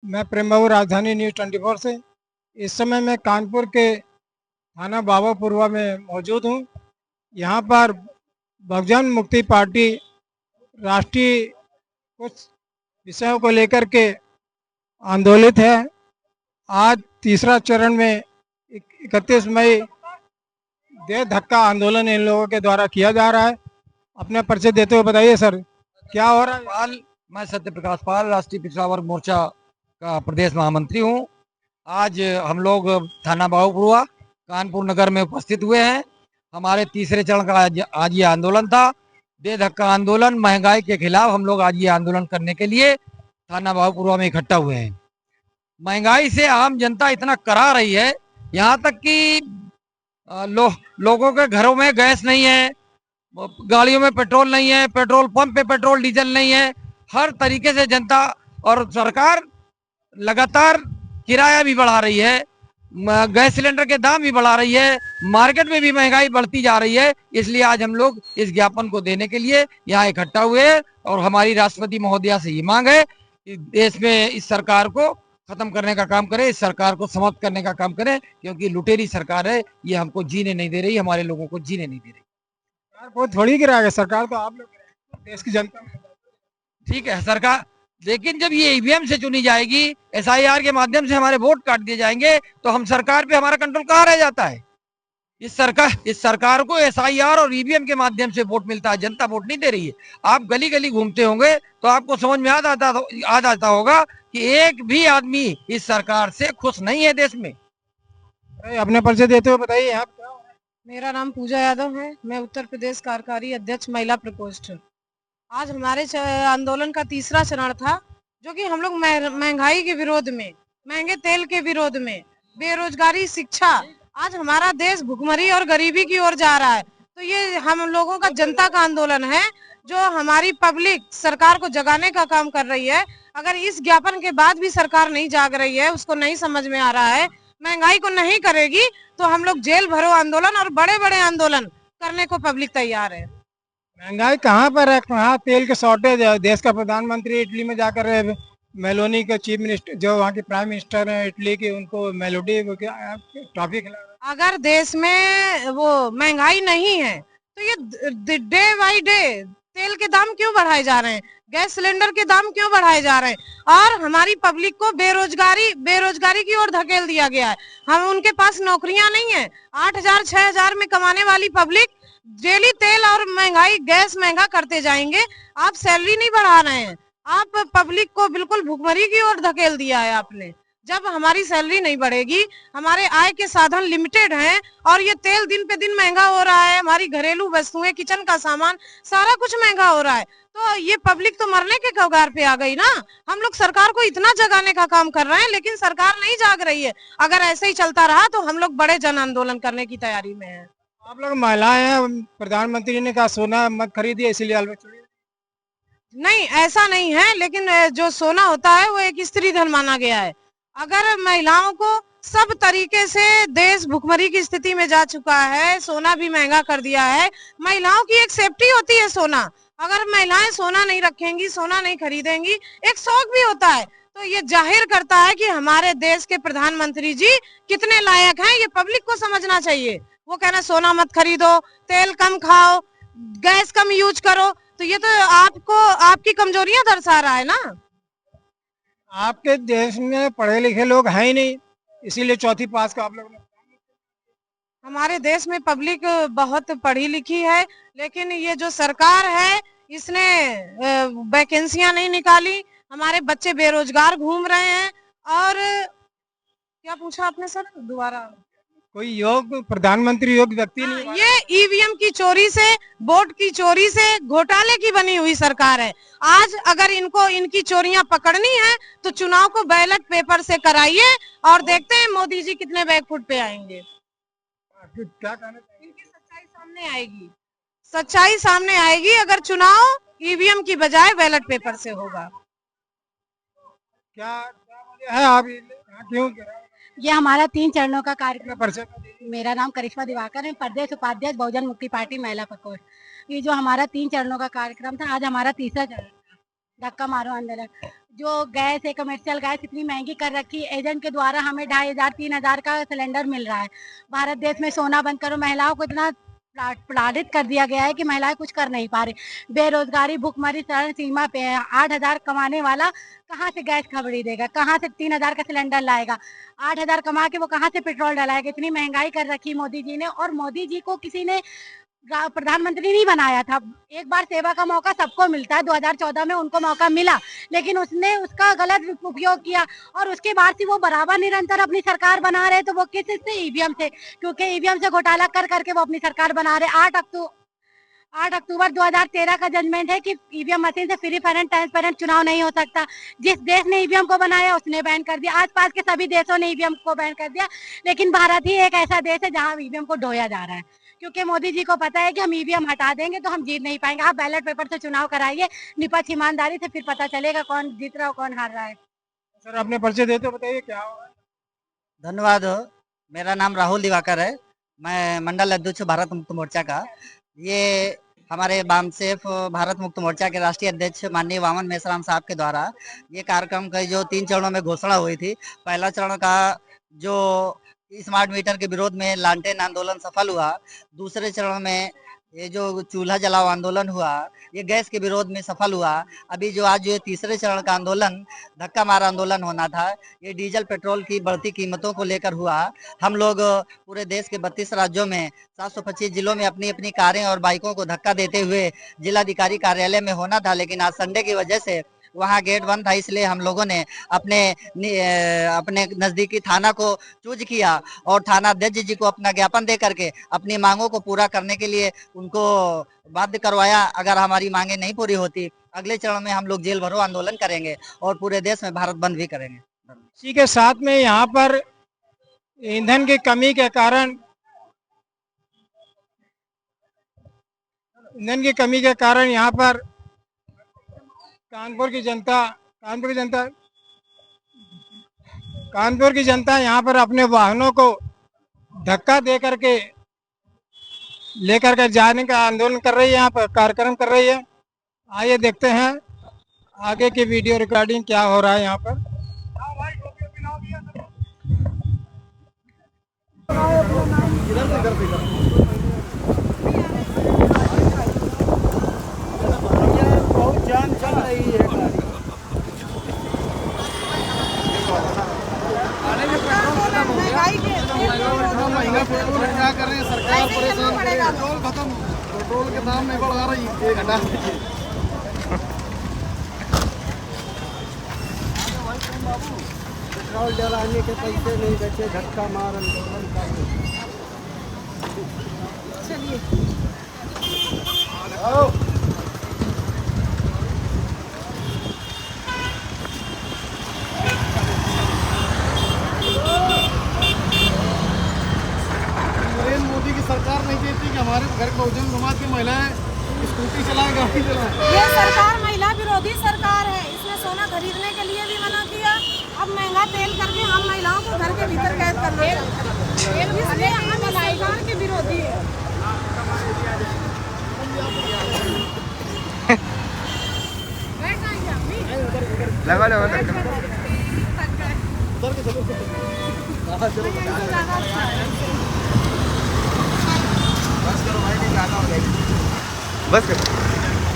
मैं प्रेम बाबू, राजधानी न्यूज़ 24 से। इस समय मैं कानपुर के थाना बाबापुरवा में मौजूद हूँ। यहाँ पर बहुजन मुक्ति पार्टी राष्ट्रीय कुछ विषयों को लेकर के आंदोलित है। आज तीसरा चरण में 31 मई देश धक्का आंदोलन इन लोगों के द्वारा किया जा रहा है। अपना परिचय देते हुए बताइए सर, क्या हो रहा है? मैं सत्य प्रकाश पाल, राष्ट्रीय पिछड़ा वर्ग मोर्चा का प्रदेश महामंत्री हूँ। आज हम लोग थाना बाबूपुरवा कानपुर नगर में उपस्थित हुए हैं। हमारे तीसरे चरण का आज ये आंदोलन था, दे धक्का आंदोलन। महंगाई के खिलाफ हम लोग आज ये आंदोलन करने के लिए थाना बाबूपुरवा में इकट्ठा हुए हैं। महंगाई से आम जनता इतना करा रही है, यहाँ तक कि लोगों के घरों में गैस नहीं है, गाड़ियों में पेट्रोल नहीं है, पेट्रोल पंप पे पेट्रोल डीजल नहीं है। हर तरीके से जनता और सरकार लगातार किराया भी बढ़ा रही है, गैस सिलेंडर के दाम भी बढ़ा रही है, मार्केट में भी महंगाई बढ़ती जा रही है। इसलिए आज हम लोग इस ज्ञापन को देने के लिए यहाँ इकट्ठा हुए हैं और हमारी राष्ट्रपति महोदया से ये मांग है कि देश में इस सरकार को खत्म करने का काम करे, इस सरकार को समाप्त करने का काम करे, क्योंकि लुटेरी सरकार है, ये हमको जीने नहीं दे रही, हमारे लोगों को जीने नहीं दे रही। सरकार को थोड़ी गिराएगा, सरकार तो आप लोग गिराएंगे, देश की जनता। ठीक है सरकार, लेकिन जब ये ईवीएम से चुनी जाएगी, एसआईआर के माध्यम से हमारे वोट काट दिए जाएंगे, तो हम सरकार पे हमारा कंट्रोल कहाँ रह जाता है? इस सरकार को एसआईआर और ईवीएम के माध्यम से वोट मिलता है, जनता वोट नहीं दे रही है। आप गली गली घूमते होंगे तो आपको समझ में आ जाता होगा कि एक भी आदमी इस सरकार से खुश नहीं है देश में। अपने परिचय देते हुए बताइए आप क्या हो रहा है? मेरा नाम पूजा यादव है। मैं उत्तर प्रदेश कार्यकारी अध्यक्ष महिला प्रकोष्ठ। आज हमारे आंदोलन का तीसरा चरण था, जो कि हम लोग महंगाई के विरोध में, महंगे तेल के विरोध में, बेरोजगारी, शिक्षा, आज हमारा देश भुखमरी और गरीबी की ओर जा रहा है। तो ये हम लोगों का, जनता का आंदोलन है, जो हमारी पब्लिक सरकार को जगाने का काम कर रही है। अगर इस ज्ञापन के बाद भी सरकार नहीं जाग रही है, उसको नहीं समझ में आ रहा है, महंगाई को नहीं करेगी, तो हम लोग जेल भरो आंदोलन और बड़े बड़े आंदोलन करने को पब्लिक तैयार है। महंगाई कहाँ पर है? कहाँ तेल के शॉर्टेज है? देश का प्रधानमंत्री इटली में जाकर मेलोनी के चीफ मिनिस्टर, जो वहाँ के प्राइम मिनिस्टर हैं इटली के, उनको मेलोडी टॉफी खिला रहे हैं। अगर देश में वो महंगाई नहीं है, तो ये डे बाई डे तेल के दाम क्यों बढ़ाए जा रहे हैं, गैस सिलेंडर के दाम क्यों बढ़ाए जा रहे हैं, और हमारी पब्लिक को बेरोजगारी की ओर धकेल दिया गया है। हम उनके पास नौकरियां नहीं है। 8,000 6,000 में कमाने वाली पब्लिक डेली तेल और महंगाई, गैस महंगा करते जाएंगे। आप सैलरी नहीं बढ़ा रहे हैं, आप पब्लिक को बिल्कुल भुखमरी की ओर धकेल दिया है आपने। जब हमारी सैलरी नहीं बढ़ेगी, हमारे आय के साधन लिमिटेड हैं, और ये तेल दिन पे दिन महंगा हो रहा है, हमारी घरेलू वस्तुएं, किचन का सामान, सारा कुछ महंगा हो रहा है, तो ये पब्लिक तो मरने के कगार पे आ गई ना। हम लोग सरकार को इतना जगाने का काम कर रहे हैं, लेकिन सरकार नहीं जाग रही है। अगर ऐसे ही चलता रहा तो हम लोग बड़े जन आंदोलन करने की तैयारी में है। आप लोग महिलाएं हैं, प्रधानमंत्री ने कहा सोना मत खरीदिए, इसीलिए अलग चुनी। नहीं, ऐसा नहीं है, लेकिन जो सोना होता है वो एक स्त्री धन माना गया है। अगर महिलाओं को सब तरीके से, देश भुखमरी की स्थिति में जा चुका है, सोना भी महंगा कर दिया है, महिलाओं की एक सेफ्टी होती है सोना। अगर महिलाएं सोना नहीं रखेंगी, सोना नहीं खरीदेंगी, एक शौक भी होता है, तो ये जाहिर करता है कि हमारे देश के प्रधानमंत्री जी कितने लायक हैं। ये पब्लिक को समझना चाहिए। वो कहना सोना मत खरीदो, तेल कम खाओ, गैस कम यूज करो, तो ये तो आपको आपकी कमजोरियां दर्शा रहा है ना। आपके देश में पढ़े लिखे लोग हैं ही नहीं, इसीलिए चौथी पास का आप लोग ने। हमारे देश में पब्लिक बहुत पढ़ी लिखी है, लेकिन ये जो सरकार है, इसने वैकेंसियां नहीं निकाली, हमारे बच्चे बेरोजगार घूम रहे हैं। और क्या पूछा आपने सर, दोबारा? कोई योग्य प्रधानमंत्री, योग्य व्यक्ति नहीं। ये ईवीएम की चोरी से, वोट की चोरी से, घोटाले की बनी हुई सरकार है। आज अगर इनको इनकी चोरियां पकड़नी है, तो चुनाव को बैलेट पेपर से कराइए, और देखते हैं मोदी जी कितने बैकफुट पे आएंगे। क्या कहना चाहिए? इनकी सच्चाई सामने आएगी, सच्चाई सामने आएगी अगर चुनाव ईवीएम की बजाय बैलेट पेपर से होगा। क्या क्या वजह है आप यहाँ क्यों? ये हमारा 3 चरणों का कार्यक्रम। परिचय? मेरा नाम करिश्मा दिवाकर है, प्रदेश उपाध्यक्ष बहुजन मुक्ति पार्टी महिला प्रकोष्ठ। ये जो हमारा 3 चरणों का कार्यक्रम था, आज हमारा तीसरा चरण था। धक्का मारो आंदोलन। जो गैस है, कमर्शियल गैस इतनी महंगी कर रखी, एजेंट के द्वारा हमें 2500 3000 का सिलेंडर मिल रहा है। भारत देश में सोना बंद करो, महिलाओं को इतना प्रताड़ित कर दिया गया है कि महिलाएं कुछ कर नहीं पा रही। बेरोजगारी, भुखमरी चरम सीमा पे है। 8000 कमाने वाला कहाँ से गैस खबरी देगा, कहाँ से 3000 का सिलेंडर लाएगा? 8000 कमा के वो कहाँ से पेट्रोल डलाएगा? इतनी महंगाई कर रखी मोदी जी ने। और मोदी जी को किसी ने प्रधानमंत्री नहीं बनाया था। एक बार सेवा का मौका सबको मिलता है। 2014 में उनको मौका मिला, लेकिन उसने उसका गलत उपयोग किया और उसके बाद से वो बराबर निरंतर अपनी सरकार बना रहे। तो वो किस से? ईवीएम से, क्योंकि ईवीएम से घोटाला कर करके वो अपनी सरकार बना रहे। 8 अक्टूबर 2013 का जजमेंट है कि ईवीएम मशीन से फ्री फेयर एंड ट्रांसपेरेंट चुनाव नहीं हो सकता। जिस देश ने ईवीएम को बनाया उसने बैन कर दिया। आसपास के सभी देशों ने ईवीएम को बैन कर दिया, लेकिन भारत ही एक ऐसा देश है जहां ईवीएम को ढोया जा रहा है, क्योंकि मोदी जी को पता है कि हम ईवीएम हटा देंगे तो हम जीत नहीं पाएंगे। आप बैलेट पेपर से चुनाव कराइए निष्पक्ष ईमानदारी से, फिर पता चलेगा कौन जीत रहा है कौन हार रहा है। सर अपने परिचय देते बताइए क्या हो रहा है। धन्यवाद। मेरा नाम राहुल दिवाकर है। मैं मंडल अध्यक्ष भारत मुक्त मोर्चा का। ये हमारे बामसेफ भारत मुक्त मोर्चा के राष्ट्रीय अध्यक्ष माननीय वामन मेश्राम साहब के द्वारा ये कार्यक्रम का जो 3 चरणों में घोषणा हुई थी। पहला चरण का जो स्मार्ट मीटर के विरोध में लालटेन आंदोलन सफल हुआ। दूसरे चरण में ये जो चूल्हा जलाओ आंदोलन हुआ, ये गैस के विरोध में सफल हुआ। अभी जो आज जो तीसरे चरण का आंदोलन धक्का मार आंदोलन होना था, ये डीजल पेट्रोल की बढ़ती कीमतों को लेकर हुआ। हम लोग पूरे देश के 32 राज्यों में 725 जिलों में अपनी अपनी कारें और बाइकों को धक्का देते हुए जिलाधिकारी कार्यालय में होना था, लेकिन आज संडे की वजह से वहाँ गेट बंद था। इसलिए हम लोगों ने अपने नजदीकी थाना को चूज किया और थाना अध्यक्ष जी को अपना ज्ञापन दे करके अपनी मांगों को पूरा करने के लिए उनको बाध्य करवाया। अगर हमारी मांगे नहीं पूरी होती, अगले चरण में हम लोग जेल भरो आंदोलन करेंगे और पूरे देश में भारत बंद भी करेंगे। इसी के साथ में यहाँ पर ईंधन की कमी के कारण यहाँ पर कानपुर की जनता यहाँ पर अपने वाहनों को धक्का दे करके लेकर के जाने का आंदोलन कर रही है, यहाँ पर कार्यक्रम कर रही है। आइए देखते हैं आगे की वीडियो रिकॉर्डिंग क्या हो रहा है यहाँ पर। बहुत जान चल रही है। महंगा पेट्रोल क्या कर रहे हैं, सरकार परेशान करेगा। पेट्रोल खत्म, पेट्रोल के दाम नहीं बढ़ा रही। 1 घंटा पेट्रोल डलाने के पैसे नहीं बचे, धक्का मार आंदोलन कर। चलिए मोदी की सरकार नहीं चाहती कि हमारे घर के बहुजन समाज की महिलाएं स्कूटी चलाएं, गाड़ी चलाएं। ये सरकार महिला विरोधी सरकार है। इसने सोना खरीदने के लिए भी मना किया। अब महंगा तेल करके हम महिलाओं को घर के भीतर कैद करना चाहते हैं। इसलिए हम सरकार के विरोधी है। बस करो।